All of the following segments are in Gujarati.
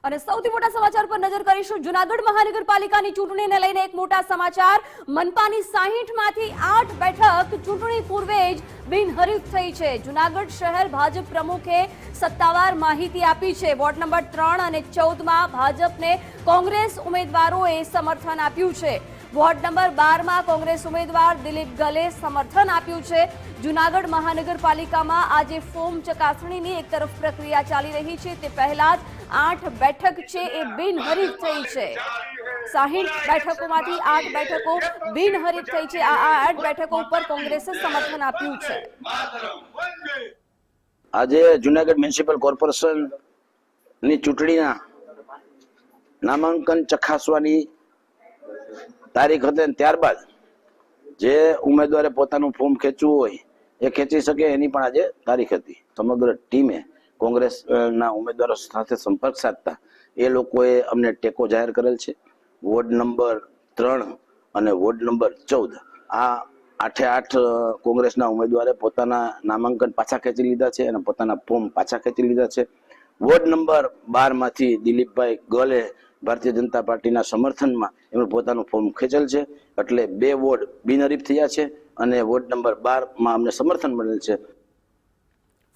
અને સૌથી મોટા સમાચાર પર નજર કરીશું। જૂનાગઢ મહાનગરપાલિકાની ચૂંટણીને લઈને એક મોટા સમાચાર। મનપાની 60 માંથી 8 બેઠક ચૂંટણી પૂર્વે જ બિનહરીફ થઈ છે। જૂનાગઢ શહેર ભાજપ પ્રમુખે સત્તાવાર માહિતી આપી છે। વોર્ડ નંબર 3 અને 14 માં ભાજપને કોંગ્રેસ ઉમેદવારોએ સમર્થન આપ્યું છે। વોર્ડ નંબર 12 માં કોંગ્રેસ ઉમેદવાર દિલીપ ગલે સમર્થન આપ્યું છે। જૂનાગઢ મહાનગરપાલિકામાં આજે ફોર્મ ચકાસણીની એક તરફ પ્રક્રિયા ચાલી રહી છે, તે પહેલા જ 8 બેઠક છે એ બિનહરીફ થઈ છે। 60 બેઠકોમાંથી 8 બેઠકો બિનહરીફ થઈ છે। આ 8 બેઠકો ઉપર કોંગ્રેસે સમર્થન આપ્યું છે। આજે જૂનાગઢ મ્યુનિસિપલ કોર્પોરેશન ની ચૂંટણીના નામાંકન ચકાસવાની તારીખ હતી, ત્યારબાદ જે ઉમેદવારે પોતાનું ફોર્મ ખેંચવું હોય એ ખેંચી શકે એની પણ આજે તારીખ હતી। સમગ્ર ટીમે કોંગ્રેસના ઉમેદવારો સાથે સંપર્ક સાધતા એ લોકોએ અમને ટેકો જાહેર કરેલ છે। વોર્ડ નંબર 3 અને વોર્ડ નંબર 14 આ 8 કોંગ્રેસના ઉમેદવારે પોતાના નામાંકન પાછા ખેંચી લીધા છે અને પોતાના ફોર્મ પાછા ખેંચી લીધા છે। વોર્ડ નંબર 12 માંથી દિલીપભાઈ ગલે ભારતીય જનતા પાર્ટીના સમર્થનમાં એમનું પોતાનું ફોર્મ ખેંચેલ છે, એટલે 2 વોર્ડ બિનહરીફ થયા છે અને વોર્ડ નંબર 12 માં અમને સમર્થન મળેલ છે।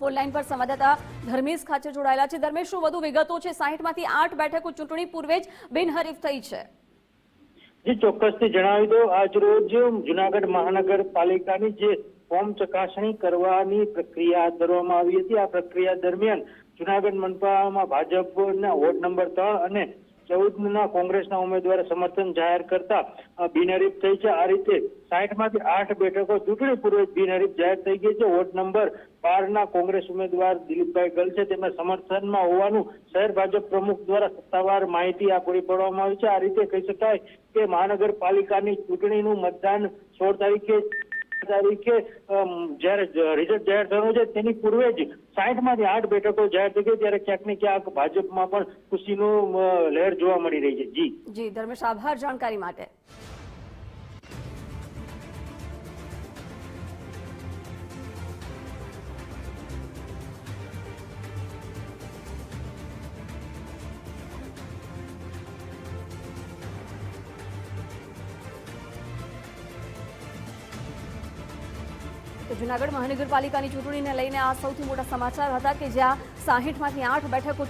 ફોન લાઈન પર સંવાદદાતા ધર્મેશ ખાચર જોડાયેલા છે। ધર્મેશ, શું વધુ વિગતો છે? 60 માંથી 8 બેઠકો ચૂંટણી પૂર્વે જ બિનહરીફ થઈ છે। જી ચોક્કસથી જણાવી દો, આજ રોજ જૂનાગઢ મહાનગરપાલિકાની જે ફોર્મ ચકાસણી કરવાની પ્રક્રિયા હાથ ધરવામાં આવી હતી, આ પ્રક્રિયા દરમિયાન જૂનાગઢ મનપામાં ભાજપના વોર્ડ નંબર 3 અને 14 ના કોંગ્રેસના ઉમેદવારે સમર્થન જાહેર કરતા બિનહરીફ થઈ છે। આ રીતે 60 માંથી 8 બેઠકો ચૂંટણી પૂર્વે બિનહરીફ જાહેર થઈ ગઈ છે। વોર્ડ નંબર 12 ના કોંગ્રેસ ઉમેદવાર દિલીપભાઈ ગલ છે, તેમના સમર્થનમાં હોવાનું શહેર ભાજપ પ્રમુખ દ્વારા સત્તાવાર માહિતી પૂરી પાડવામાં આવી છે। આ રીતે કહી શકાય કે મહાનગરપાલિકાની ચૂંટણીનું મતદાન 16 તારીખે જયારે રિઝલ્ટ જાહેર થવાનું છે તેની પૂર્વે જ 60 માંથી 8 બેઠકો જાહેર થઈ ગઈ, ત્યારે ક્યાંક ને ક્યાંક ભાજપમાં પણ ખુશીનું લહેર જોવા મળી રહી છે। જી ધર્મેશ, આભાર જાણકારી માટે। જૂનાગઢ મહાનગરપાલિકાની ચૂંટણીને લઈને આ સૌથી મોટા સમાચાર હતા કે જ્યાં 60 માંથી 8 બેઠકો